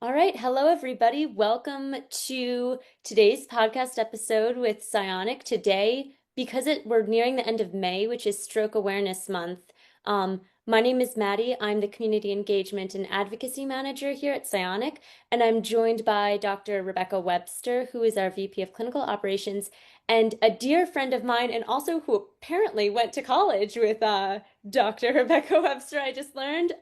All right. Hello, everybody. Welcome to today's podcast episode with CIONIC. Today, because we're nearing the end of May, which is Stroke Awareness Month, my name is Maddi. I'm the Community Engagement and Advocacy Manager here at CIONIC, and I'm joined by Dr. Rebecca Webster, who is our VP of Clinical Operations, and a dear friend of mine, and also who apparently went to college with Dr. Rebecca Webster, I just learned.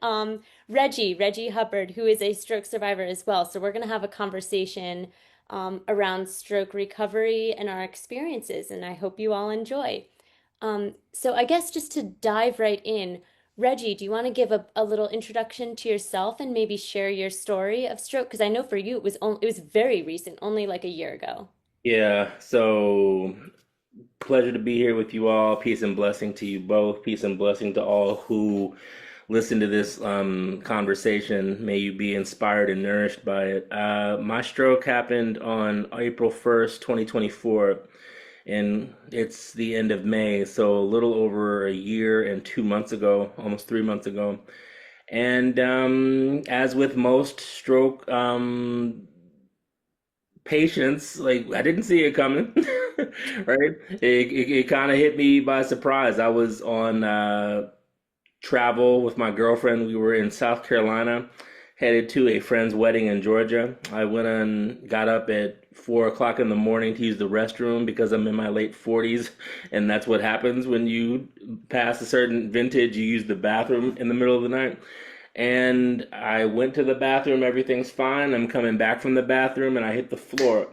Reggie Hubbard, who is a stroke survivor as well. So we're going to have a conversation around stroke recovery and our experiences, and I hope you all enjoy. So I guess just to dive right in, Reggie, do you want to give a little introduction to yourself and maybe share your story of stroke? Because I know for you it was very recent, only like a year ago. Yeah, so pleasure to be here with you all. Peace and blessing to you both. Peace and blessing to all who listen to this conversation. May you be inspired and nourished by it. My stroke happened on April 1st, 2024, and it's the end of May, so a little over a year and 2 months ago, almost 3 months ago. And as with most stroke patience, like I didn't see it coming, right? It kind of hit me by surprise. I was on travel with my girlfriend. We were in South Carolina, headed to a friend's wedding in Georgia. I went and got up at 4 o'clock in the morning to use the restroom because I'm in my late 40s, and that's what happens when you pass a certain vintage. You use the bathroom in the middle of the night. And I went to the bathroom, everything's fine. I'm coming back from the bathroom and I hit the floor.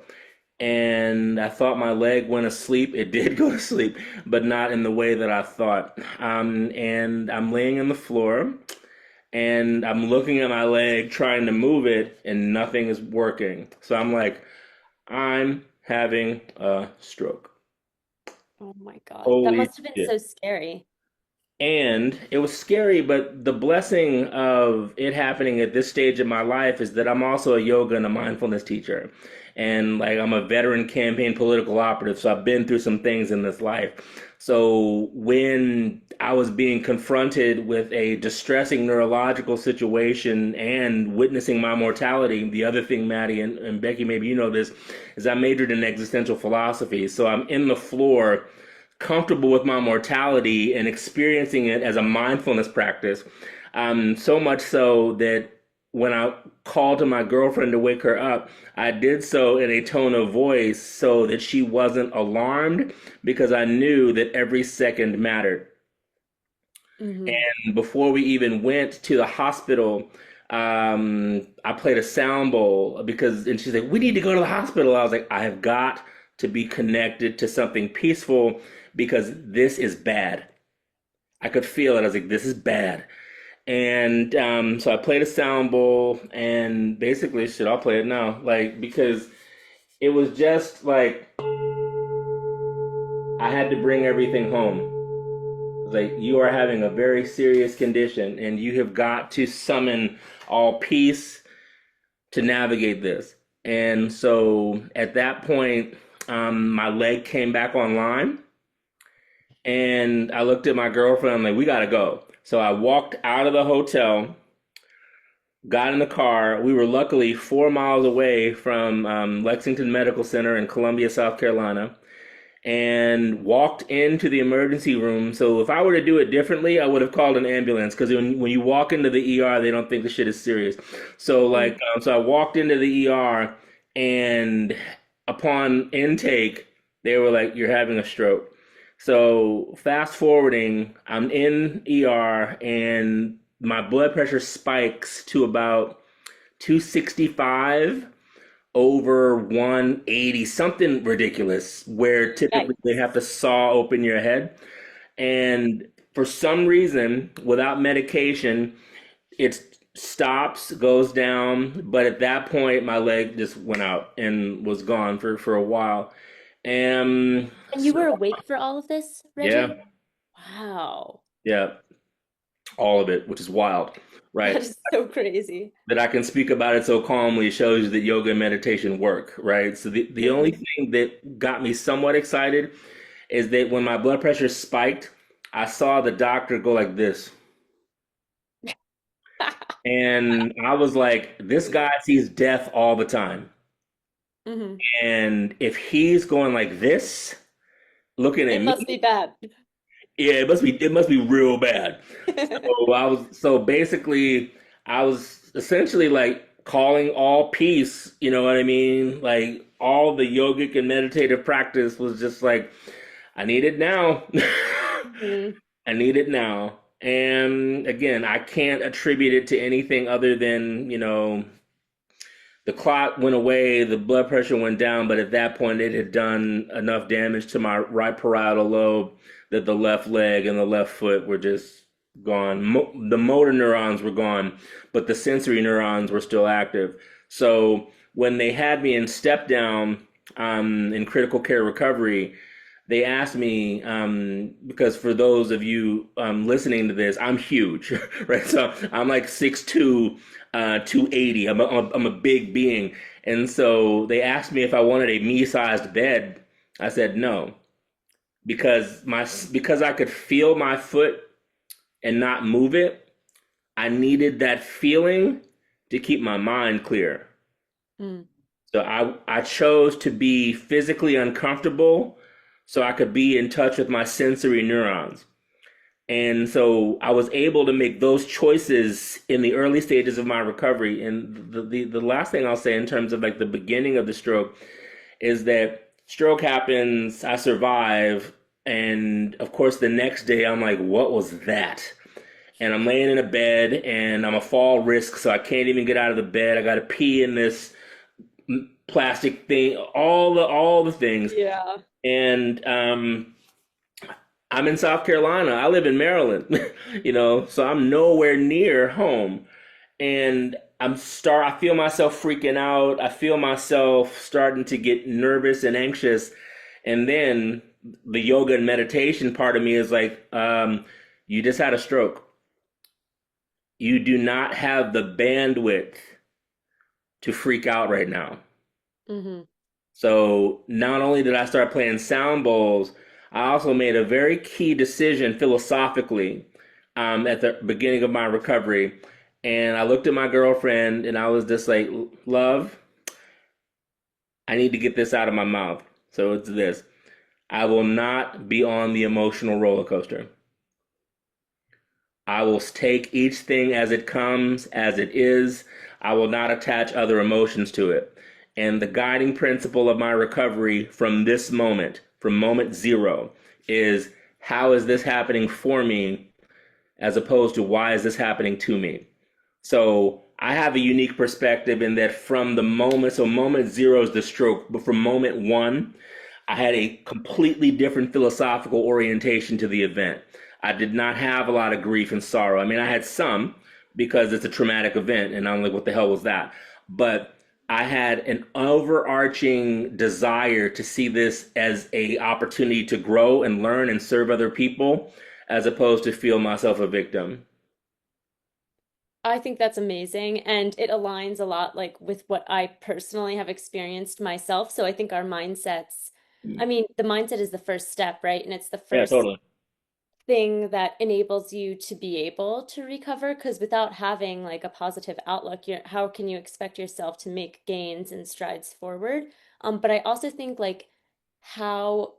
And I thought my leg went asleep. It did go to sleep, but not in the way that I thought. And I'm laying on the floor and I'm looking at my leg, trying to move it, and nothing is working. So I'm like, I'm having a stroke. Oh my God. That Holy must have been shit. so scary. And it was scary, but the blessing of it happening at this stage of my life is that I'm also a yoga and a mindfulness teacher. And like I'm a veteran campaign political operative, so I've been through some things in this life. So when I was being confronted with a distressing neurological situation and witnessing my mortality, the other thing, Maddie and Becky, maybe you know this, is I majored in existential philosophy. So I'm in the floor comfortable with my mortality and experiencing it as a mindfulness practice. So much so that when I called to my girlfriend to wake her up, I did so in a tone of voice so that she wasn't alarmed because I knew that every second mattered. Hmm. And before we even went to the hospital, I played a sound bowl and she's like, "We need to go to the hospital." I was like, "I have got to be connected to something peaceful because this is bad." I could feel it. I was like, "This is bad." And so I played a sound bowl, and basically, shit, I'll play it now, like because it was just like I had to bring everything home. Like you are having a very serious condition and you have got to summon all peace to navigate this. And so at that point, my leg came back online and I looked at my girlfriend. I'm like, we gotta go. So I walked out of the hotel, got in the car. We were luckily 4 miles away from Lexington Medical Center in Columbia, South Carolina, and walked into the emergency room. So if I were to do it differently, I would have called an ambulance because when you walk into the ER, they don't think the shit is serious. So so I walked into the ER, and upon intake, they were like, "You're having a stroke." So fast forwarding, I'm in ER, and my blood pressure spikes to about 265 over 180, something ridiculous, where typically they Yikes. have to saw open your head. And for some reason, without medication, it stops, goes down. But at that point, my leg just went out and was gone for a while. And And you so, were awake for all of this, yeah, Reggie? Wow. yeah, all of it, which is wild, That right? is so crazy. That I can speak about it so calmly shows you that yoga and meditation work, right? So the only Hmm. thing that got me somewhat excited is that when my blood pressure spiked, I saw the doctor go like this. And I was like, this guy sees death all the time. Hmm. And if he's going like this, looking at It me, must be bad. yeah, it must be real bad. So basically I was essentially like calling all peace, you know what I mean? Like all the yogic and meditative practice was just like, I need it now. Hmm. I need it now. And again, I can't attribute it to anything other than, the clot went away, the blood pressure went down, but at that point it had done enough damage to my right parietal lobe that the left leg and the left foot were just gone. The motor neurons were gone, but the sensory neurons were still active. So when they had me in step down in critical care recovery, they asked me because for those of you listening to this, I'm huge, right? So I'm like 6'2", 280. I'm a big being, and so they asked me if I wanted a me-sized bed. I said no because I could feel my foot and not move it. I needed that feeling to keep my mind clear. Mm. So I chose to be physically uncomfortable so I could be in touch with my sensory neurons. And so I was able to make those choices in the early stages of my recovery. And the last thing I'll say in terms of like the beginning of the stroke is that stroke happens, I survive, and of course the next day I'm like, what was that? And I'm laying in a bed and I'm a fall risk, so I can't even get out of the bed. I got to pee in this plastic thing, all the things. Yeah. And I'm in South Carolina. I live in Maryland, so I'm nowhere near home. And I feel myself freaking out. I feel myself starting to get nervous and anxious. And then the yoga and meditation part of me is like, you just had a stroke. You do not have the bandwidth to freak out right now. Hmm. So not only did I start playing sound bowls, I also made a very key decision philosophically at the beginning of my recovery. And I looked at my girlfriend and I was just like, love, I need to get this out of my mouth. So it's this: I will not be on the emotional roller coaster. I will take each thing as it comes, as it is. I will not attach other emotions to it. And the guiding principle of my recovery from this moment, from moment zero, is how is this happening for me as opposed to why is this happening to me? So I have a unique perspective in that from the moment, so moment zero is the stroke, but from moment one, I had a completely different philosophical orientation to the event. I did not have a lot of grief and sorrow. I mean, I had some because it's a traumatic event, and I'm like, what the hell was that? But I had an overarching desire to see this as a opportunity to grow and learn and serve other people, as opposed to feel myself a victim. I think that's amazing. And it aligns a lot like with what I personally have experienced myself. So I think our mindsets, I mean, the mindset is the first step, right? And it's the Yeah, first totally. thing that enables you to be able to recover. Because without having like a positive outlook, how can you expect yourself to make gains and strides forward? But I also think like how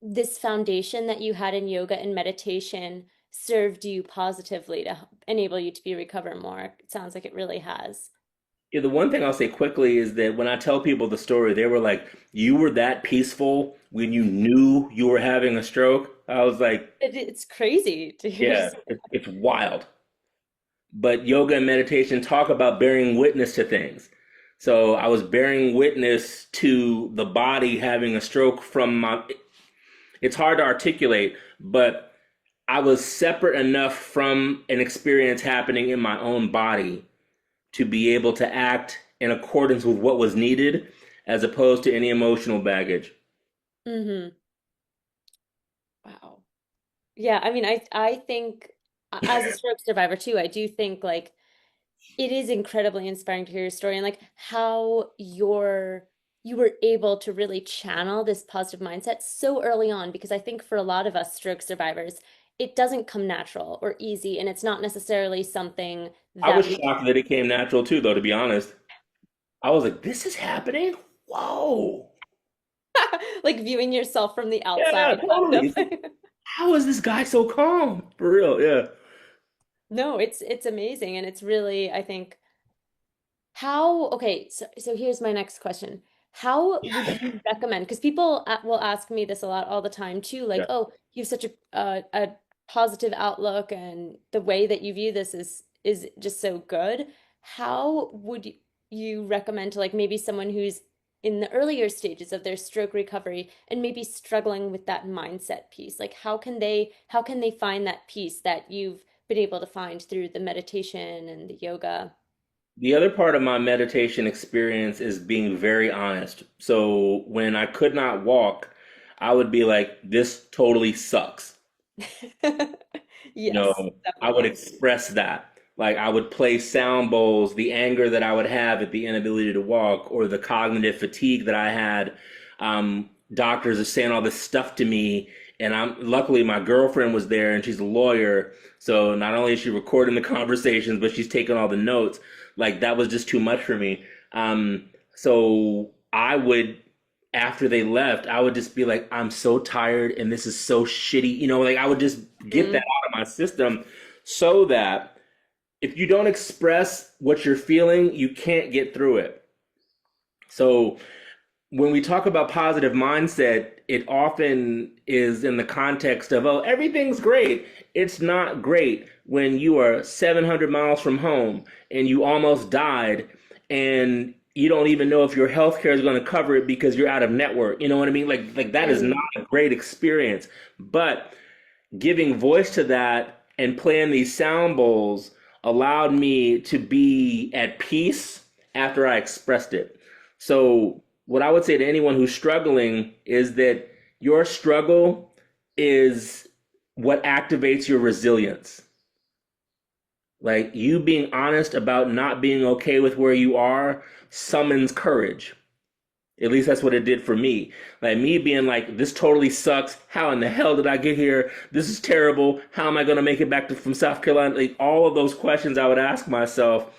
this foundation that you had in yoga and meditation served you positively to enable you to be recover more. It sounds like it really has. Yeah, the one thing I'll say quickly is that when I tell people the story, they were like, "You were that peaceful when you knew you were having a stroke." I was like, It's crazy to hear you "Yeah, say. it's wild." But yoga and meditation talk about bearing witness to things. So I was bearing witness to the body having a stroke from my. It's hard to articulate, but I was separate enough from an experience happening in my own body to be able to act in accordance with what was needed as opposed to any emotional baggage. Mm-hmm. Wow. Yeah, I mean, I think as a stroke survivor too, I do think like it is incredibly inspiring to hear your story and like how you were able to really channel this positive mindset so early on because I think for a lot of us stroke survivors, it doesn't come natural or easy, and it's not necessarily something I was that we shocked that it came natural too, though, to be honest. I was like, this is happening? Whoa. like viewing yourself from the Yeah, outside, kind totally. of. It's like, how is this guy so calm? For real, yeah. No, it's amazing, and it's really, I think, okay, so here's my next question. How would you recommend? Because people will ask me this a lot all the time too, like, Yeah. oh, you have such a positive outlook, and the way that you view this is just so good. How would you recommend to like maybe someone who's in the earlier stages of their stroke recovery and maybe struggling with that mindset piece? Like, how can they find that piece that you've been able to find through the meditation and the yoga? The other part of my meditation experience is being very honest. So when I could not walk, I would be like, this totally sucks. You Yes, know, I would definitely. express that. Like I would play sound bowls, the anger that I would have at the inability to walk or the cognitive fatigue that I had. Doctors are saying all this stuff to me, and I'm luckily my girlfriend was there and she's a lawyer. So not only is she recording the conversations, but she's taking all the notes. Like that was just too much for me. So I would after they left, I would just be like, I'm so tired and this is so shitty. Like I would just get that Mm, out of my system so that if you don't express what you're feeling, you can't get through it. So when we talk about positive mindset, it often is in the context of, oh, everything's great. It's not great when you are 700 miles from home and you almost died and you don't even know if your healthcare is going to cover it because you're out of network. You know what I mean? Like that is not mm, a great experience. But giving voice to that and playing these sound bowls allowed me to be at peace after I expressed it. So, what I would say to anyone who's struggling is that your struggle is what activates your resilience. Like you being honest about not being okay with where you are summons courage. At least that's what it did for me. Like me being like, this totally sucks. How in the hell did I get here? This is terrible. How am I going to make it back from South Carolina? Like all of those questions I would ask myself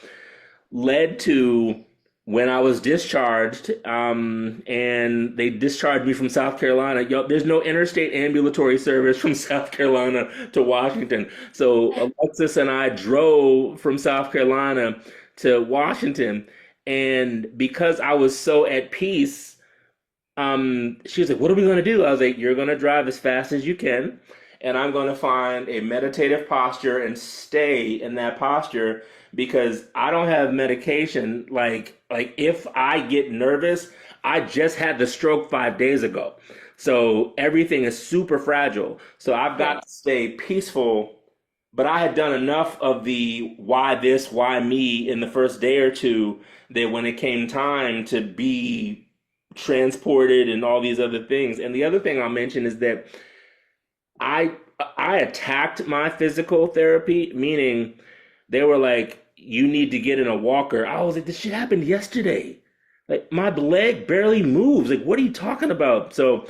led to when I was discharged, and they discharged me from South Carolina. Yo, there's no interstate ambulatory service from South Carolina to Washington. So Alexis and I drove from South Carolina to Washington. And because I was so at peace, she was like, "What are we going to do?" I was like, "You're going to drive as fast as you can, and I'm going to find a meditative posture and stay in that posture because I don't have medication. Like if I get nervous, I just had the stroke 5 days ago, so everything is super fragile. So I've got right. to stay peaceful." But I had done enough of the why this, why me in the first day or two that when it came time to be transported and all these other things. And the other thing I'll mention is that I I attacked my physical therapy, meaning they were like, you need to get in a walker. I was like, this shit happened yesterday. Like my leg barely moves. Like, what are you talking about? So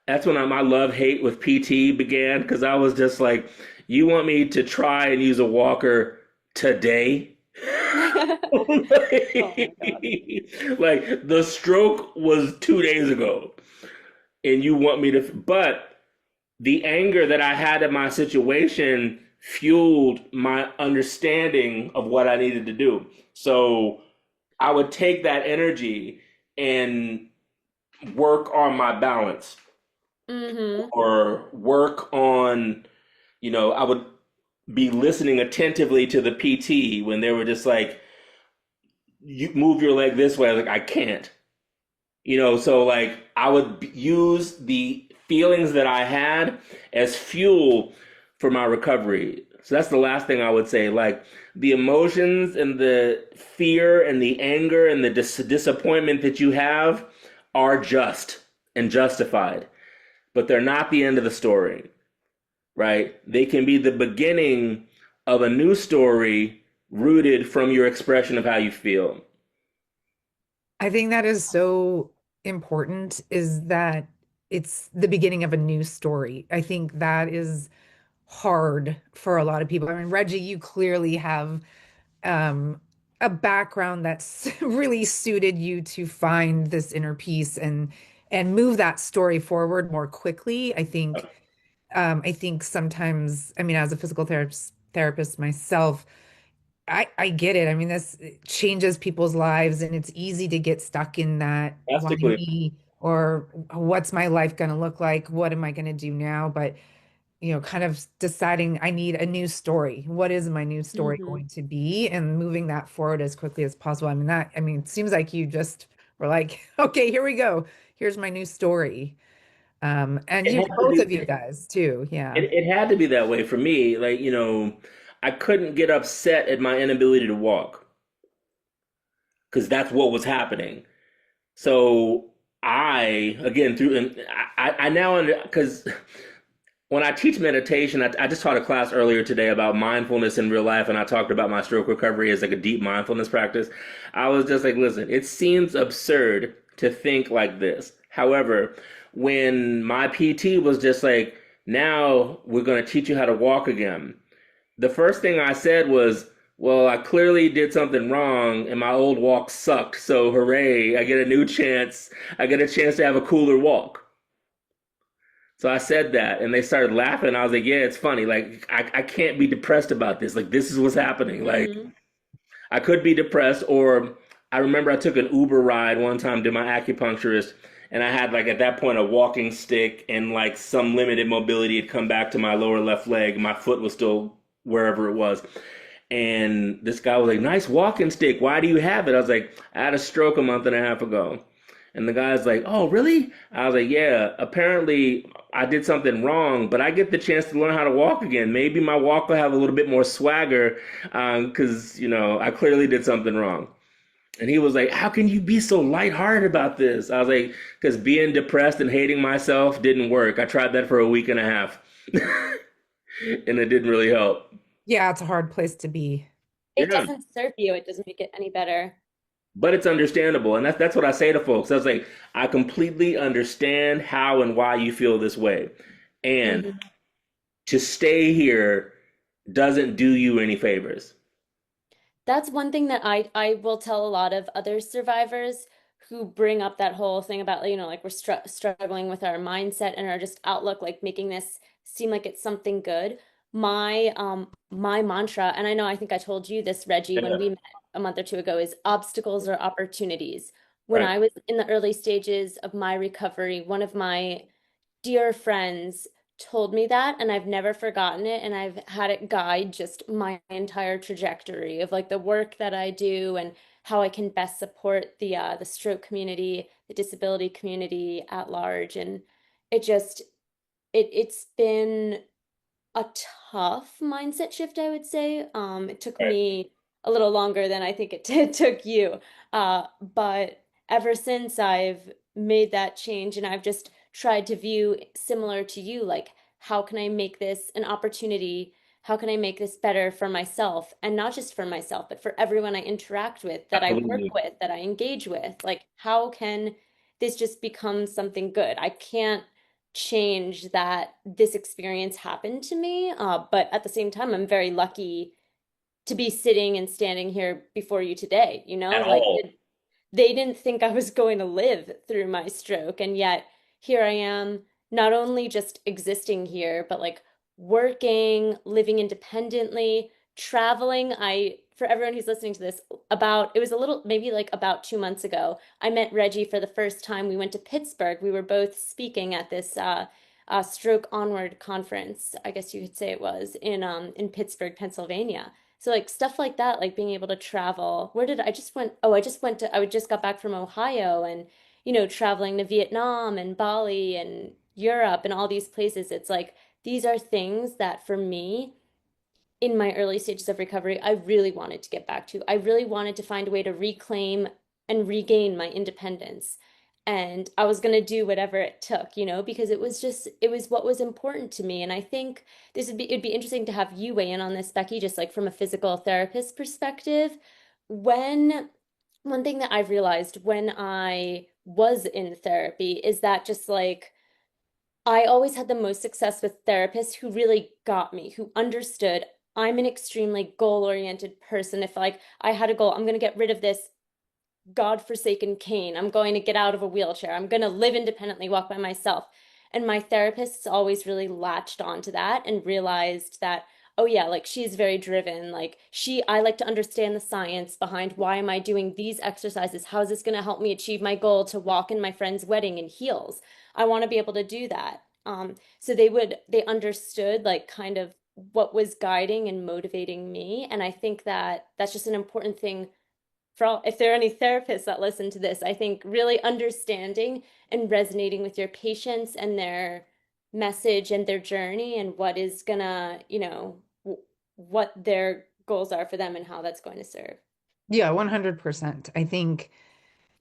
that's when my love hate with PT began because I was just like, you want me to try and use a walker today? Oh my God. Like the stroke was 2 days ago, and you want me to, but the anger that I had in my situation fueled my understanding of what I needed to do. So I would take that energy and work on my balance Mm-hmm. or work on, I would be listening attentively to the PT when they were just like, you move your leg this way. I was like, I can't. So like I would use the feelings that I had as fuel for my recovery. So that's the last thing I would say. Like the emotions and the fear and the anger and the disappointment that you have are just and justified, but they're not the end of the story, right? They can be the beginning of a new story rooted from your expression of how you feel. I think that is so important is that it's the beginning of a new story. I think that is hard for a lot of people. I mean, Reggie, you clearly have um, a background that's really suited you to find this inner peace and move that story forward more quickly. I think sometimes, I mean, as a physical therapist myself, I get it. I mean, this changes people's lives, and it's easy to get stuck in that why Drastically. me or what's my life going to look like? What am I going to do now? But kind of deciding I need a new story. What is my new story Hmm. going to be? And moving that forward as quickly as possible. I mean, it seems like you just were like, okay, here we go. Here's my new story. And It you, had to both be. of you guys too. Yeah. It had to be that way for me. Like, I couldn't get upset at my inability to walk because that's what was happening. So I, again, through, and I now, because when I teach meditation, I just taught a class earlier today about mindfulness in real life, and I talked about my stroke recovery as like a deep mindfulness practice. I was just like, listen, it seems absurd to think like this. However, when my PT was just like, now we're going to teach you how to walk again, the first thing I said was, well, I clearly did something wrong and my old walk sucked. So hooray, I get a new chance. I get a chance to have a cooler walk. So I said that and they started laughing. I was like, yeah, it's funny. Like, I can't be depressed about this. Like, this is what's happening. Like, Hmm. I could be depressed, or I remember I took an Uber ride one time to my acupuncturist, and I had like at that point a walking stick and like some limited mobility had come back to my lower left leg. My foot was still wherever it was. And this guy was like, nice walking stick. Why do you have it? I was like, I had a stroke a month and a half ago. And the guy's like, oh, really? I was like, yeah, apparently I did something wrong, but I get the chance to learn how to walk again. Maybe my walk will have a little bit more swagger because, I clearly did something wrong. And he was like, how can you be so lighthearted about this? I was like, because being depressed and hating myself didn't work. I tried that for a week and a half, and it didn't really help. Yeah, it's a hard place to be. It Yeah. doesn't serve you. It doesn't make it any better. But it's understandable, and that's what I say to folks. I was like, I completely understand how and why you feel this way, and Hmm. to stay here doesn't do you any favors. That's one thing that I will tell a lot of other survivors who bring up that whole thing about, like we're struggling with our mindset and our just outlook, like making this seem like it's something good. My mantra, and I know I think I told you this, Reggie, when Yeah, we met a month or two ago, is obstacles are opportunities. When right. I was in the early stages of my recovery, one of my dear friends told me that, and I've never forgotten it, and I've had it guide just my entire trajectory of like the work that I do and how I can best support the stroke community, the disability community at large. And it just it's been a tough mindset shift, I would say. It took Right. me a little longer than I think took you. But ever since I've made that change and I've just tried to view similar to you, like how can I make this an opportunity? How can I make this better for myself? And not just for myself, but for everyone I interact with, that I work Absolutely. with, that I engage with. Like, how can this just become something good? I can't change that this experience happened to me. But at the same time, I'm very lucky to be sitting and standing here before you today. At Like all. they didn't think I was going to live through my stroke. And yet here I am, not only just existing here, but like working, living independently, traveling. For everyone who's listening to this, it was a little, maybe like about 2 months ago, I met Reggie for the first time. We went to Pittsburgh. We were both speaking at this Stroke Onward conference, I guess you could say it was, in Pittsburgh, Pennsylvania. So like stuff like that, like being able to travel. Where did I just went? Oh, I just got back from Ohio and, traveling to Vietnam and Bali and Europe and all these places. It's like these are things that for me in my early stages of recovery, I really wanted to get back to. I really wanted to find a way to reclaim and regain my independence. And I was going to do whatever it took, because it was what was important to me. And I think it'd be interesting to have you weigh in on this, Becky, just like from a physical therapist perspective. When One thing that I've realized when I was in therapy is that just like I always had the most success with therapists who really got me, who understood I'm an extremely goal-oriented person. If like I had a goal, I'm going to get rid of this God-forsaken cane. I'm going to get out of a wheelchair. I'm going to live independently, walk by myself. And my therapists always really latched onto that and realized that, oh yeah, like she's very driven. I like to understand the science behind why am I doing these exercises? How is this going to help me achieve my goal to walk in my friend's wedding in heels? I want to be able to do that. So they understood like kind of what was guiding and motivating me. And I think that that's just an important thing for all, if there are any therapists that listen to this, I think really understanding and resonating with your patients and their message and their journey and what is gonna, what their goals are for them and how that's going to serve. Yeah, 100%. I think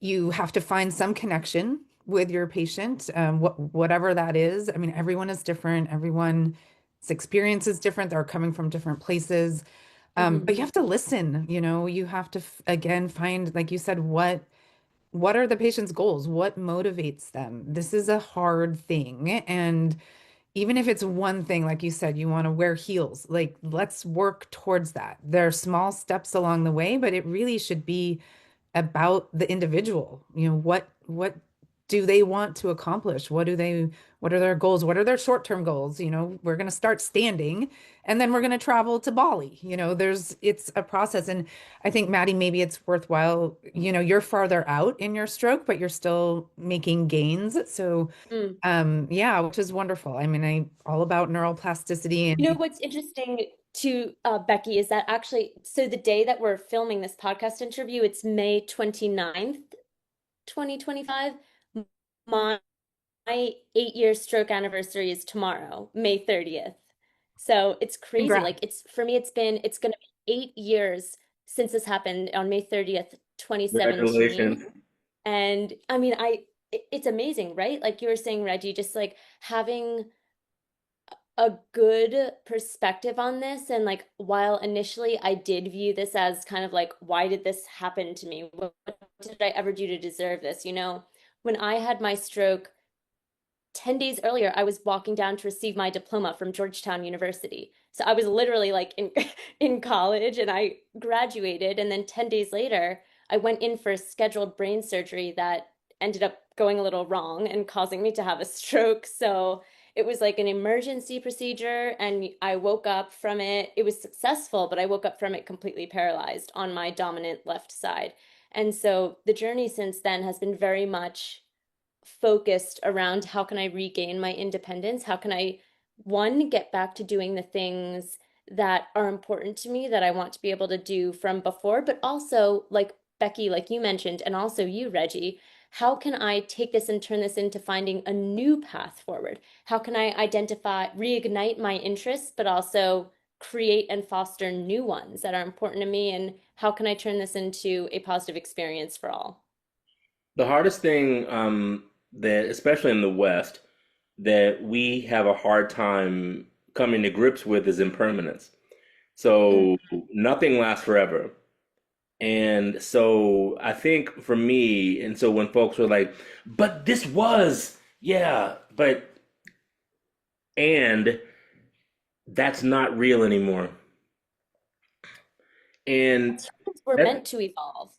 you have to find some connection with your patient, whatever that is. I mean, everyone is different. Everyone's experience is different. They're coming from different places. But you Hmm. have to listen, you have to again find, like you said, what are the patient's goals? What motivates them? This is a hard thing. And even if it's one thing, like you said, you want to wear heels, like let's work towards that. There are small steps along the way, but it really should be about the individual. What do they want to accomplish? What are their goals? What are their short-term goals? We're going to start standing and then we're going to travel to Bali. It's a process. And I think, Maddie, maybe it's worthwhile, you're farther out in your stroke, but you're still making gains. So, Mm. yeah, which is wonderful. I mean, all about neuroplasticity You know and what's interesting to Becky is that actually, so the day that we're filming this podcast interview, it's May 29th, 2025. My 8 year stroke anniversary is tomorrow, May 30th. So it's crazy. congrats. Like it's for me, it's gonna be 8 years since this happened on May 30th, 2017. Congratulations. And I mean, it's amazing, right? Like you were saying, Reggie, just like having a good perspective on this. And like, while initially I did view this as kind of like, why did this happen to me? What did I ever do to deserve this? When I had my stroke, 10 days earlier, I was walking down to receive my diploma from Georgetown University. So I was literally like in in college and I graduated. And then 10 days later, I went in for a scheduled brain surgery that ended up going a little wrong and causing me to have a stroke. So it was like an emergency procedure and I woke up from it. It was successful, but I woke up from it completely paralyzed on my dominant left side. And so the journey since then has been very much focused around how can I regain my independence? How can I, one, get back to doing the things that are important to me that I want to be able to do from before, but also, like Becky, like you mentioned, and also you, Reggie, how can I take this and turn this into finding a new path forward? How can I identify, reignite my interests, but also create and foster new ones that are important to me? And how can I turn this into a positive experience for all? The hardest thing that, especially in the West, that we have a hard time coming to grips with is impermanence. Mm. So nothing lasts forever. And so I think for me, and so when folks were like, but this was, yeah, but, and that's not real anymore. And That's right. We're that, meant to evolve.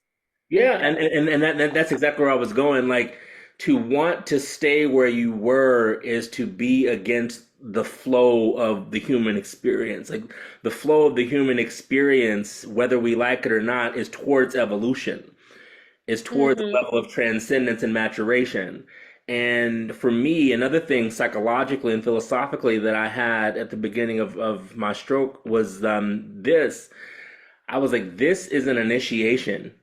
yeah, And and that's exactly where I was going. Like to want to stay where you were is to be against the flow of the human experience. Like the flow of the human experience, whether we like it or not, is towards evolution, is towards a hmm level of transcendence and maturation. And for me, another thing psychologically and philosophically that I had at the beginning of my stroke was this. I was like, this is an initiation.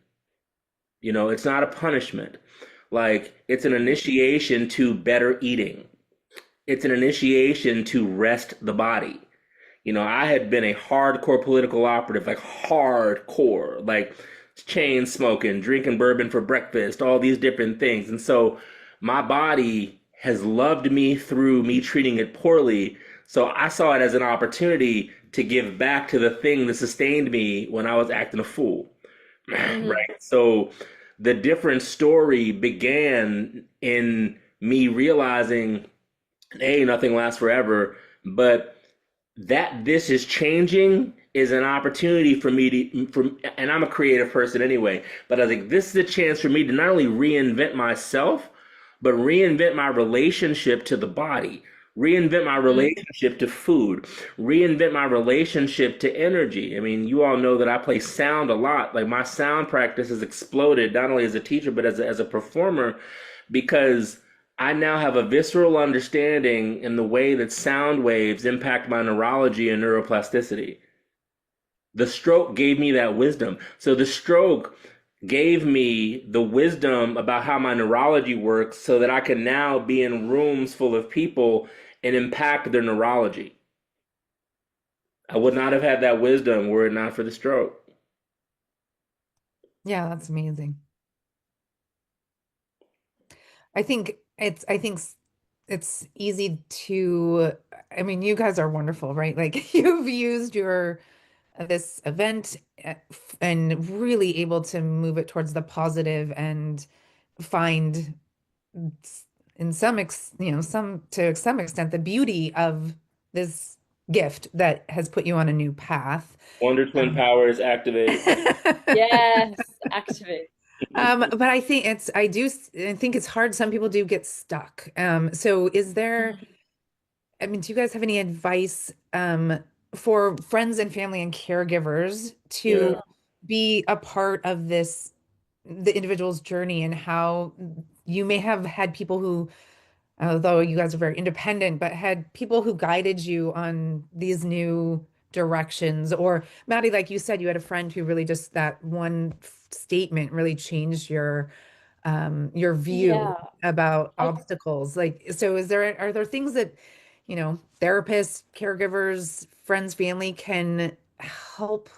It's not a punishment. Like, it's an initiation to better eating. It's an initiation to rest the body. I had been a hardcore political operative, like hardcore, like chain smoking, drinking bourbon for breakfast, all these different things. And so my body has loved me through me treating it poorly. So I saw it as an opportunity to give back to the thing that sustained me when I was acting a fool. hmm Right. So the different story began in me realizing Nothing lasts forever, but that this is changing is an opportunity for me and I'm a creative person anyway, but I think this is a chance for me to not only reinvent myself, but reinvent my relationship to the body, reinvent my Mm. relationship to food, reinvent my relationship to energy. I mean, you all know that I play sound a lot. Like my sound practice has exploded, not only as a teacher, but as a performer, because I now have a visceral understanding in the way that sound waves impact my neurology and neuroplasticity. The stroke gave me that wisdom. So the stroke gave me the wisdom about how my neurology works so that I can now be in rooms full of people and impact their neurology. I would not have had that wisdom were it not for the stroke. Yeah, that's amazing. I think it's easy to, I mean, you guys are wonderful, right? Like you've used your this event and really able to move it towards the positive and find in some some to some extent the beauty of this gift that has put you on a new path. Wonder Twin Um, powers activate. Yes, activate. but I think it's hard. Some people do get stuck. So is there, I mean, do you guys have any advice for friends and family and caregivers Yeah. to be a part of this, the individual's journey, and how you may have had people who, although you guys are very independent, but had people who guided you on these new directions? Or Maddie, like you said, you had a friend who really just that one statement really changed your view Yeah. about I obstacles. Like, so are there things that, therapists, caregivers, friends, family can help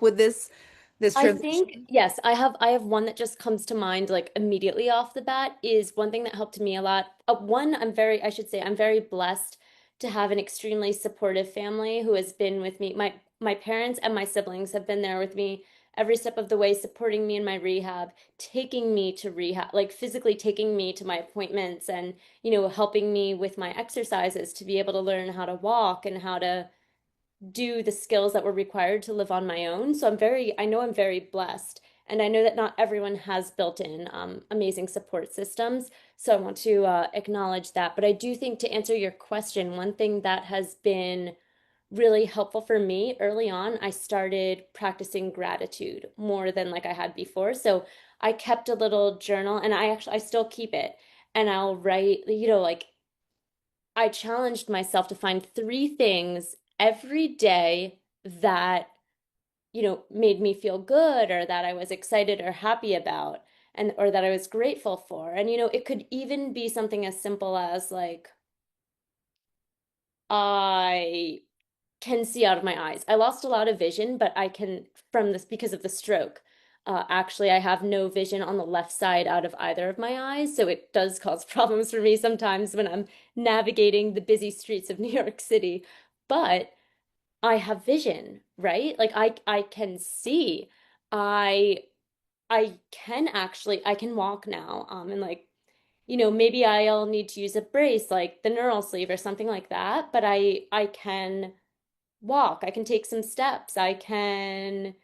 with this I think transition? yes, I have one that just comes to mind like immediately off the bat is one thing that helped me a lot. One, I should say I'm very blessed to have an extremely supportive family who has been with me. My parents and my siblings have been there with me every step of the way, supporting me in my rehab, taking me to rehab, like physically taking me to my appointments and, helping me with my exercises to be able to learn how to walk and how to do the skills that were required to live on my own. So I know I'm very blessed. And I know that not everyone has built in amazing support systems. So I want to acknowledge that. But I do think to answer your question, one thing that has been really helpful for me early on, I started practicing gratitude more than like I had before. So I kept a little journal and I still keep it. And I'll write, like I challenged myself to find three things every day that, made me feel good or that I was excited or happy about and or that I was grateful for. And it could even be something as simple as like I can see out of my eyes. I lost a lot of vision, but I can from this because of the stroke. Actually, I have no vision on the left side out of either of my eyes, so it does cause problems for me sometimes when I'm navigating the busy streets of New York City. But I have vision, right? Like I can see. I I can walk now. And like, maybe I'll need to use a brace like the neural sleeve or something like that, but I can walk. I can take some steps. I can,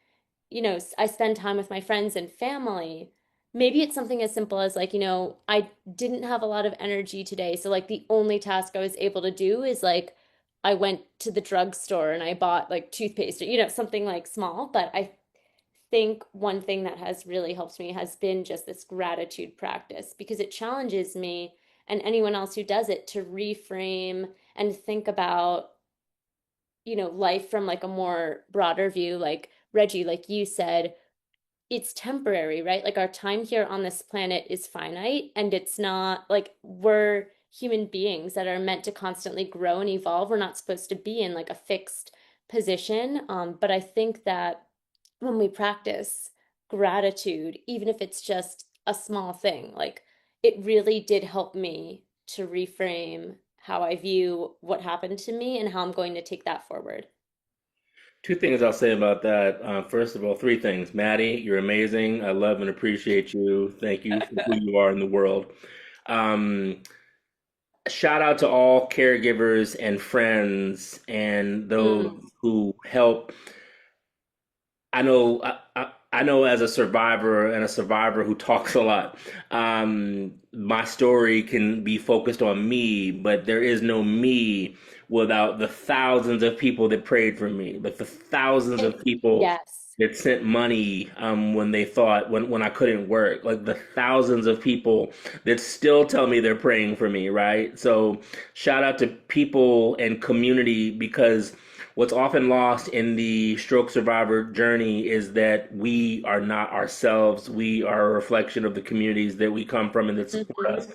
I spend time with my friends and family. Maybe it's something as simple as like, I didn't have a lot of energy today. So like the only task I was able to do is like I went to the drugstore and I bought like toothpaste or, something like small. But I think one thing that has really helped me has been just this gratitude practice because it challenges me and anyone else who does it to reframe and think about life from like a more broader view. Like Reggie, like you said, it's temporary, right? Like our time here on this planet is finite and it's not like we're human beings that are meant to constantly grow and evolve. We're not supposed to be in like a fixed position. But I think that when we practice gratitude, even if it's just a small thing, like it really did help me to reframe how I view what happened to me and how I'm going to take that forward. Two things I'll say about that. First of all, three things. Maddie, you're amazing. I love and appreciate you. Thank you for who you are in the world. Um, shout out to all caregivers and friends and those Mm, who help. I know as a survivor and a survivor who talks a lot, my story can be focused on me, but there is no me without the thousands of people that prayed for me, but the thousands and of people yes. that sent money when they thought when I couldn't work, like the thousands of people that still tell me they're praying for me, right? So shout out to people and community because what's often lost in the stroke survivor journey is that we are not ourselves. We are a reflection of the communities that we come from and that support Hmm. us.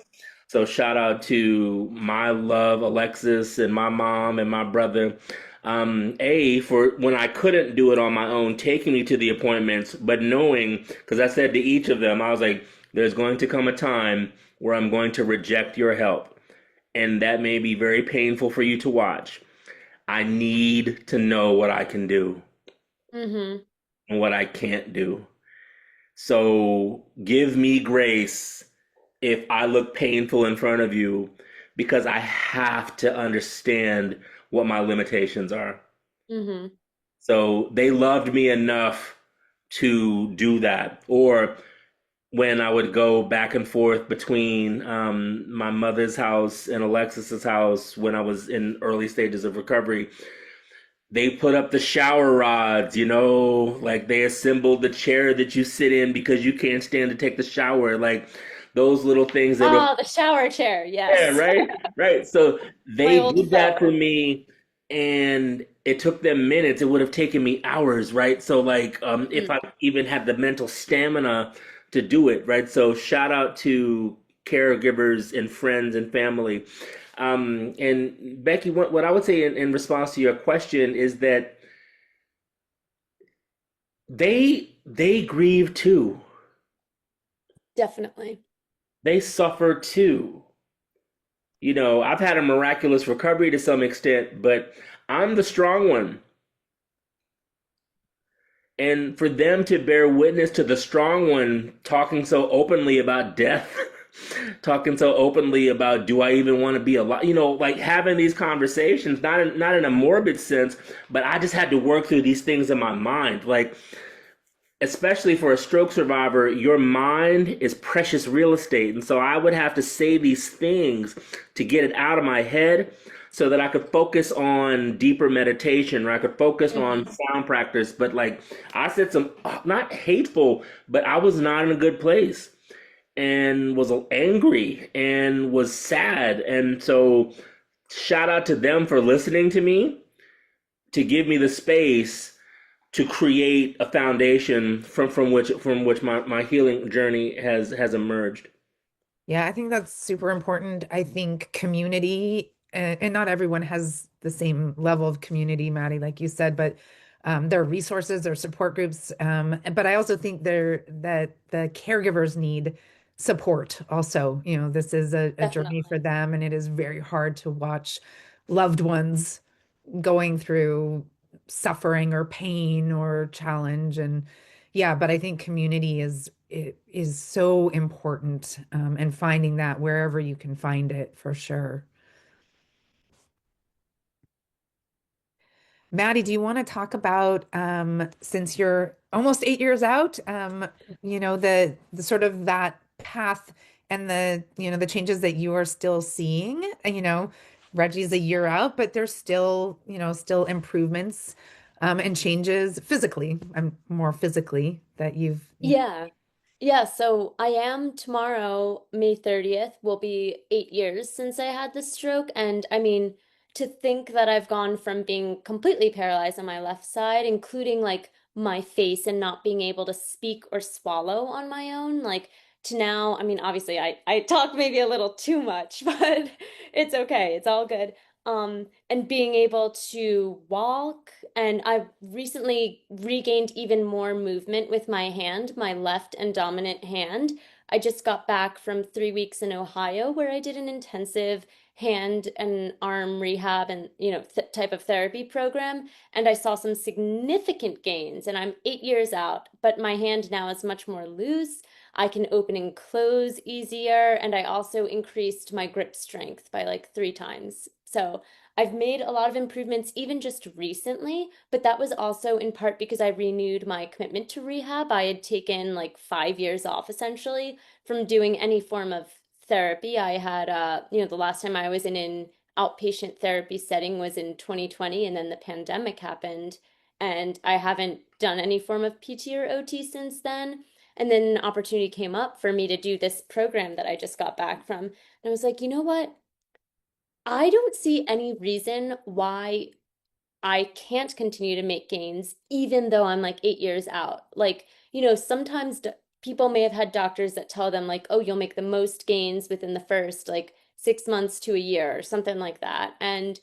So shout out to my love, Alexis, and my mom and my brother. For when I couldn't do it on my own, taking me to the appointments, but knowing, because I said to each of them, I was like, there's going to come a time where I'm going to reject your help. And that may be very painful for you to watch. I need to know what I can do Hmm. and what I can't do. So give me grace if I look painful in front of you because I have to understand what my limitations are. Hmm. So they loved me enough to do that. Or when I would go back and forth between my mother's house and Alexis's house when I was in early stages of recovery, they put up the shower rods, like they assembled the chair that you sit in because you can't stand to take the shower, like those little things that were, Oh, the shower chair. yeah, Yes. right, right. So My they old did that for shower. me, and it took them minutes. It would have taken me hours, right? So, like, if I Mm. even had the mental stamina to do it, right? So, shout out to caregivers and friends and family. And Becky, what I would say in response to your question is that they grieve too. Definitely. They suffer too. I've had a miraculous recovery to some extent, but I'm the strong one. And for them to bear witness to the strong one talking so openly about death, talking so openly about do I even want to be alive? Like having these conversations, not in a morbid sense, but I just had to work through these things in my mind. Like especially for a stroke survivor, your mind is precious real estate. And so I would have to say these things to get it out of my head so that I could focus on deeper meditation or I could focus on Hmm. sound practice. But like I said, some not hateful, but I was not in a good place and was angry and was sad. And so shout out to them for listening to me, to give me the space to create a foundation from which my healing journey has emerged. Yeah, I think that's super important. I think community, and not everyone has the same level of community, Maddie, like you said, but there are resources, there are support groups. But I also think that the caregivers need support also. This is a journey for Definitely. them, and it is very hard to watch loved ones going through suffering or pain or challenge. And yeah, but I think community is so important, and finding that wherever you can find it for sure. Maddie, do you want to talk about, since you're almost 8 years out, the sort of that path and the changes that you are still seeing? Reggie's a year out, but there's still improvements, and changes physically, more physically that you've. Yeah. Yeah, so I am tomorrow, May 30th, will be 8 years since I had the stroke. And I mean, to think that I've gone from being completely paralyzed on my left side, including like my face and not being able to speak or swallow on my own, like to now, I mean, obviously I talk maybe a little too much, but it's okay. It's all good. And being able to walk, and I've recently regained even more movement with my hand, my left and dominant hand. I just got back from 3 weeks in Ohio where I did an intensive hand and arm rehab and th type of therapy program, and I saw some significant gains. And I'm 8 years out, but my hand now is much more loose. I can open and close easier. And I also increased my grip strength by like 3 times. So I've made a lot of improvements even just recently, but that was also in part because I renewed my commitment to rehab. I had taken like 5 years off essentially from doing any form of therapy. I had, the last time I was in an outpatient therapy setting was in 2020, and then the pandemic happened, and I haven't done any form of PT or OT since then. And then an opportunity came up for me to do this program that I just got back from. And I was like, you know what? I don't see any reason why I can't continue to make gains even though I'm like 8 years out. Like, sometimes people may have had doctors that tell them, like, oh, you'll make the most gains within the first like 6 months to a year or something like that. And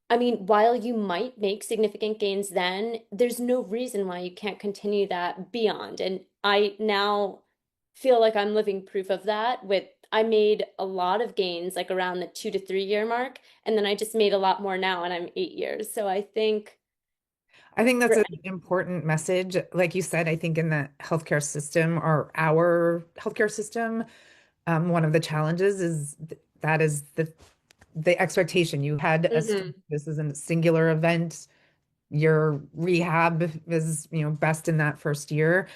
I mean, while you might make significant gains then, there's no reason why you can't continue that beyond. And I now feel like I'm living proof of that with I made a lot of gains like around the 2 to 3 year mark, and then I just made a lot more now and I'm 8 years. So I think I think that's for an important message. Like you said, I think in the healthcare system or our healthcare system, one of the challenges is that is the expectation. You had a stroke. Mhm. This is a singular event. Your rehab is, best in that first year.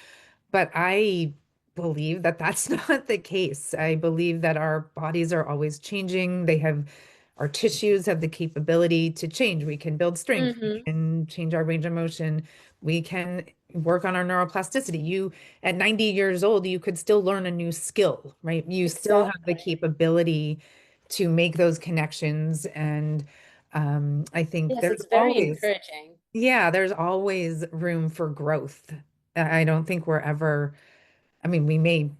But I believe that that's not the case. I believe that our bodies are always changing. Our tissues have the capability to change. We can build strength. We Mhm. can change our range of motion. We can work on our neuroplasticity. At 90 years old, you could still learn a new skill, right? You still have the Exactly. capability to make those connections. And I think Yes, it's very encouraging. there's always room for growth. I don't think we're ever, I mean, we may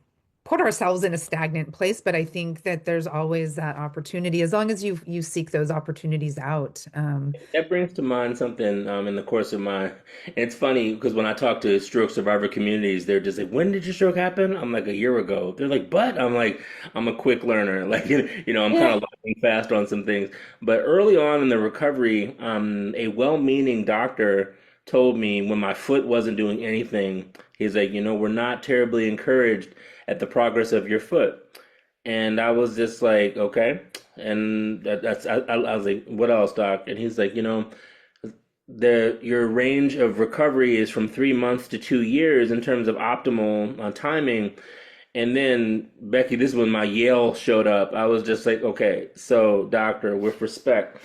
put ourselves in a stagnant place, but I think that there's always that opportunity as long as you seek those opportunities out. That brings to mind something in the course of my. It's funny because when I talk to stroke survivor communities, they're just like, "When did your stroke happen?" I'm like, "A year ago." They're like, "But," I'm like, "I'm a quick learner. Like, I'm kind Yeah. of lightning fast on some things." But early on in the recovery, a well-meaning doctor told me when my foot wasn't doing anything, he's like, "We're not terribly encouraged at the progress of your foot." And I was just like, okay. And I was like, what else, doc? And he's like, your range of recovery is from 3 months to 2 years in terms of optimal timing. And then, Becky, this is when my Yale showed up. I was just like, okay, so doctor, with respect,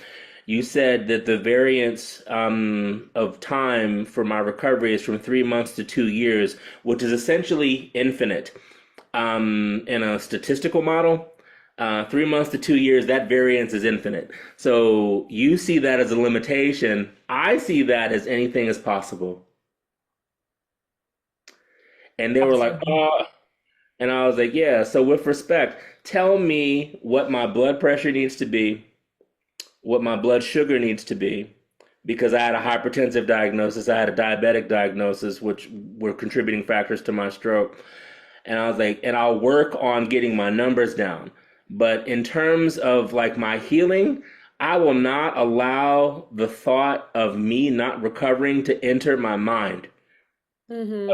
you said that the variance of time for my recovery is from 3 months to 2 years, which is essentially infinite in a statistical model. 3 months to 2 years, that variance is infinite. So you see that as a limitation. I see that as anything is possible. And they were like, Absolutely. oh, and I was like, yeah. So with respect, tell me what my blood pressure needs to be, what my blood sugar needs to be, because I had a hypertensive diagnosis, I had a diabetic diagnosis, which were contributing factors to my stroke. And I was like, and I'll work on getting my numbers down. But in terms of like my healing, I will not allow the thought of me not recovering to enter my mind. Hmm.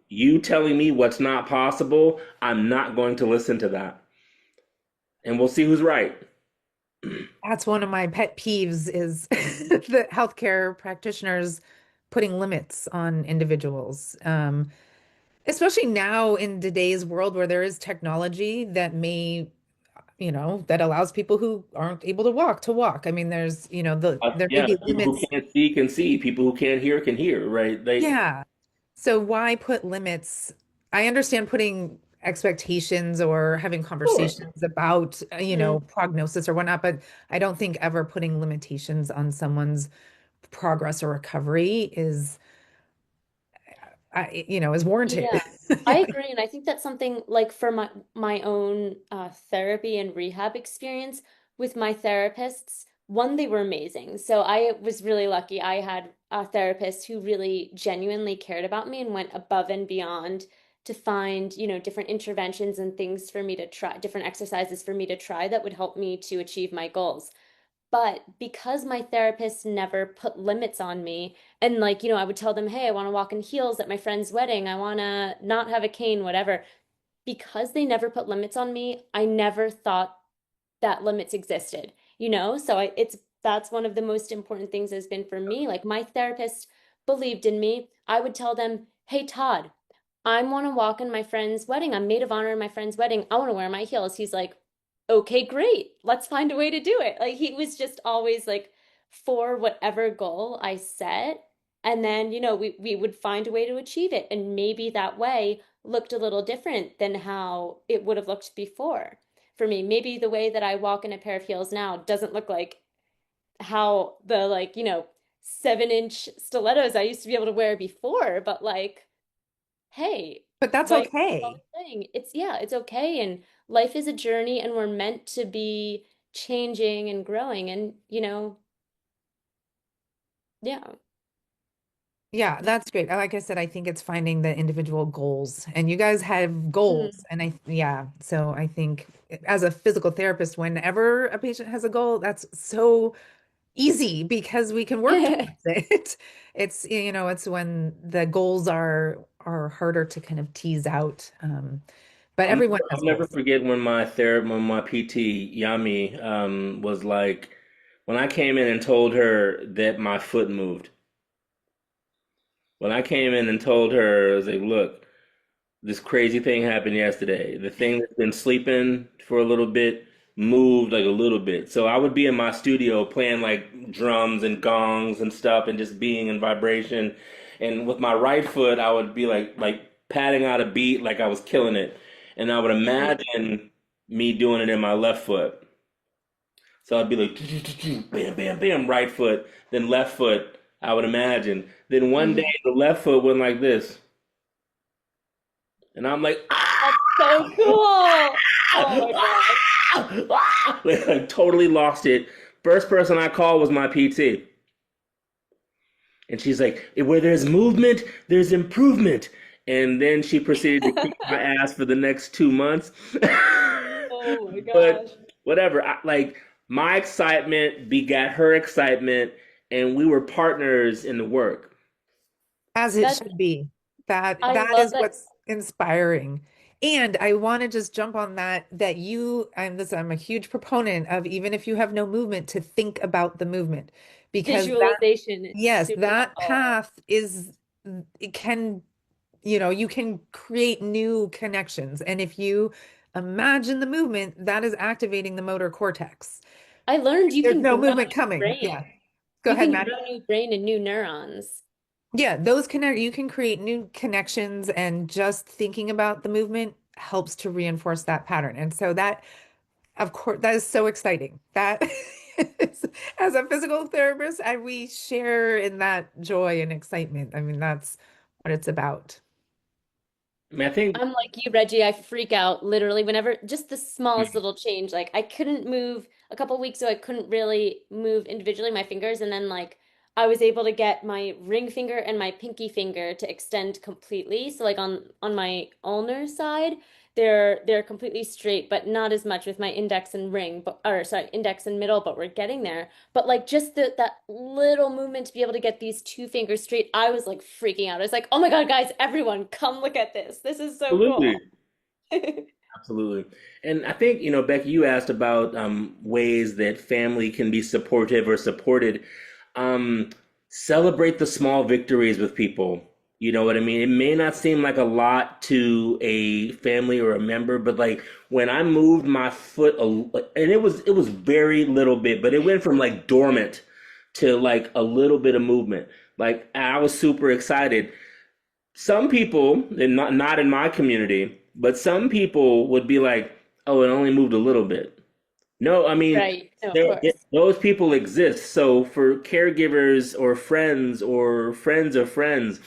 You telling me what's not possible, I'm not going to listen to that. And we'll see who's right. That's one of my pet peeves is the healthcare practitioners putting limits on individuals. Especially now in today's world where there is technology that that allows people who aren't able to walk to walk. I mean, there may Yeah, be people who limits. can't see can see. People who can't hear can hear. Right? Yeah. So why put limits? I understand putting expectations or having Sure. conversations about, Hmm. prognosis or whatnot, but I don't think ever putting limitations on someone's progress or recovery is warranted. Yeah, I agree. And I think that's something like for my own therapy and rehab experience with my therapists. One, they were amazing. So I was really lucky. I had a therapist who really genuinely cared about me and went above and beyond to find, different interventions and things for me to try, different exercises for me to try that would help me to achieve my goals. But because my therapist never put limits on me, and I would tell them, hey, I want to walk in heels at my friend's wedding, I want to not have a cane, whatever. because they never put limits on me, I never thought that limits existed, So it's that's one of the most important things has been for me. Like my therapist believed in me. I would tell them, "Hey Todd, I want to walk in my friend's wedding. I'm maid of honor in my friend's wedding. I want to wear my heels." He's like, "Okay, great. Let's find a way to do it." Like he was just always like for whatever goal I set. And then, we would find a way to achieve it. And maybe that way looked a little different than how it would have looked before for me. Maybe the way that I walk in a pair of heels now doesn't look like how the 7-inch stilettos I used to be able to wear before, but like, hey, But that's like I was okay. saying, it's okay. And life is a journey and we're meant to be changing and growing. And, yeah. Yeah, that's great. Like I said, I think it's finding the individual goals, and you guys have goals. Mm. And yeah, so I think as a physical therapist, whenever a patient has a goal, that's so easy because we can work towards it. It's when the goals are harder to kind of tease out. But everyone has I'll never goals. forget when my PT Yami was like, when I came in and told her that my foot moved. When I came in and told her, I was like, look, this crazy thing happened yesterday. The thing that's been sleeping for a little bit moved like a little bit. So I would be in my studio playing like drums and gongs and stuff and just being in vibration. And with my right foot, I would be like patting out a beat like I was killing it. And I would Mhm. imagine me doing it in my left foot. So I'd be like, bam, bam, bam, right foot, then left foot, I would imagine. Then one day Mhm. the left foot went like this. And I'm like, That's so cool. Oh my gosh. like, totally lost it. First person I called was my PT. And she's like, where there's movement, there's improvement. And then she proceeded to kick my ass for the next 2 months. Oh my But gosh. whatever, like my excitement begat her excitement, and we were partners in the work. As it That's should be. That I that love is that. what's inspiring. And I want to just jump on that I'm a huge proponent of, even if you have no movement, to think about the movement, because that Visualization is yes, super that helpful. path is it can, you can create new connections. And if you imagine the movement, that is activating the motor cortex. I learned you There's can no grow movement new coming. brain. Yeah. Go You ahead, can Maddie. grow new brain and new neurons. Yeah, you can create new connections, and just thinking about the movement helps to reinforce that pattern. And so that, of course, that is so exciting. That is, as a physical therapist, we share in that joy and excitement. I mean, that's what it's about. I mean, I think I'm like you, Reggie. I freak out literally whenever just the smallest little change. Like I couldn't move a couple weeks ago. I couldn't really move individually my fingers, and then like I was able to get my ring finger and my pinky finger to extend completely. So like on my ulnar side, they're completely straight, but not as much with my index and ring, but or sorry, index and middle. But we're getting there. But like just that little movement to be able to get these two fingers straight, I was like freaking out. I was like, "Oh my God, guys, everyone, come look at this. This is so absolutely. cool." Absolutely. And I think, Becky, you asked about ways that family can be supportive or supported. Um, Celebrate the small victories with people. You know what I mean? It may not seem like a lot to a family or a member, but like when I moved my foot, and it was very little bit, but it went from like dormant to like a little bit of movement. Like I was super excited. Some people, and not in my community, but some people would be like, "Oh, it only moved a little bit." No, I mean, Right. No, of course. those people exist. So for caregivers or friends of friends,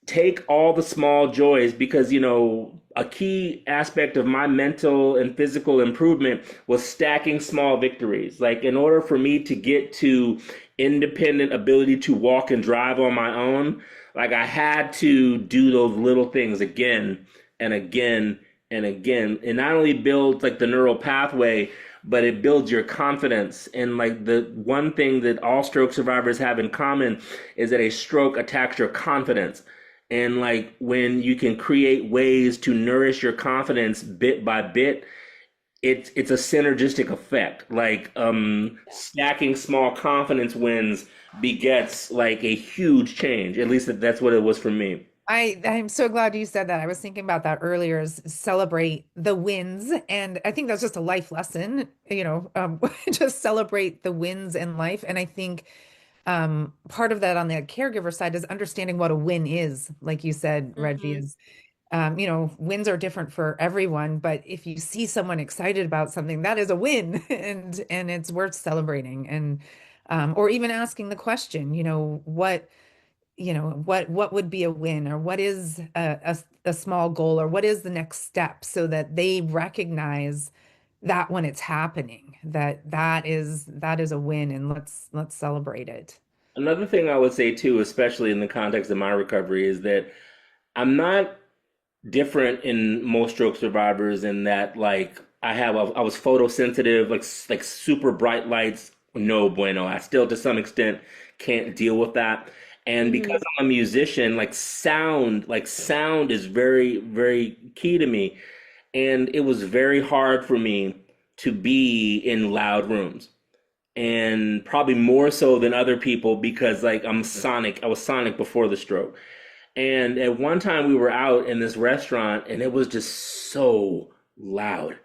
take all the small joys, because a key aspect of my mental and physical improvement was stacking small victories. Like in order for me to get to independent ability to walk and drive on my own, like I had to do those little things again and again and again. And not only builds like the neural pathway, but it builds your confidence. And like the one thing that all stroke survivors have in common is that a stroke attacks your confidence. And like when you can create ways to nourish your confidence bit by bit, it's a synergistic effect. Like stacking small confidence wins begets like a huge change. At least that's what it was for me. I'm so glad you said that. I was thinking about that earlier, is celebrate the wins. And I think that's just a life lesson, just celebrate the wins in life. And I think part of that on the caregiver side is understanding what a win is. Like you said, Reggie, Hmm. is wins are different for everyone, but if you see someone excited about something, that is a win, and it's worth celebrating. And or even asking the question, what would be a win, or what is a small goal, or what is the next step, so that they recognize that when it's happening, that is a win, and let's celebrate it. Another thing I would say too, especially in the context of my recovery, is that I'm not different in most stroke survivors in that like I was photosensitive, like super bright lights, no bueno. I still to some extent can't deal with that. And because Hmm. I'm a musician, like sound is very, very key to me. And it was very hard for me to be in loud rooms. And probably more so than other people because like I'm sonic. I was sonic before the stroke. And at one time we were out in this restaurant and it was just so loud.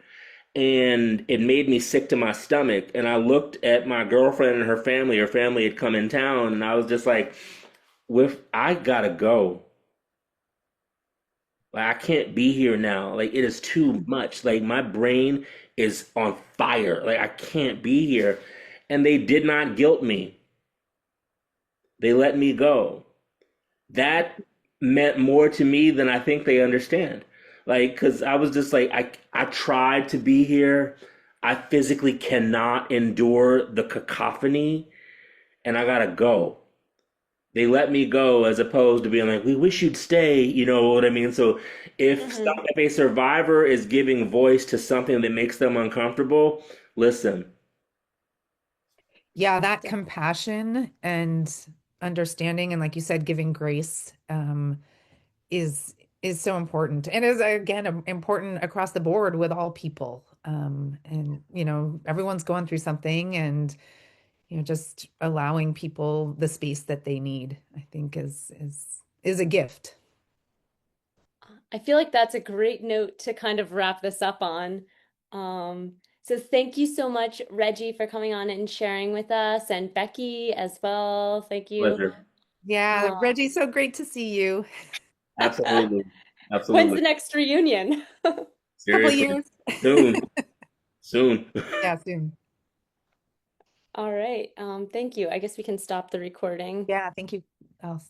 And it made me sick to my stomach. And I looked at my girlfriend and her family. Her family had come in town, and I was just like, with I gotta go. Like I can't be here now. Like it is too much. Like my brain is on fire. Like I can't be here. And they did not guilt me. They let me go. That meant more to me than I think they understand. Like, because I was just like, I tried to be here. I physically cannot endure the cacophony and I gotta go. They let me go as opposed to being like, we wish you'd stay, you know what I mean? So Hmm. if a survivor is giving voice to something that makes them uncomfortable, listen. Yeah, that compassion and understanding, and like you said, giving grace, is so important, and is again important across the board with all people. And everyone's going through something, and just allowing people the space that they need, I think is a gift. I feel like that's a great note to kind of wrap this up on. So thank you so much, Reggie, for coming on and sharing with us, and Becky as well. Thank you. Pleasure. Yeah, Uh, Reggie, so great to see you. Absolutely. when's the Absolutely. next reunion? Couple Seriously. years. Soon. Soon. Yeah, soon. All right. Thank you. I guess we can stop the recording. Yeah, thank you. I'll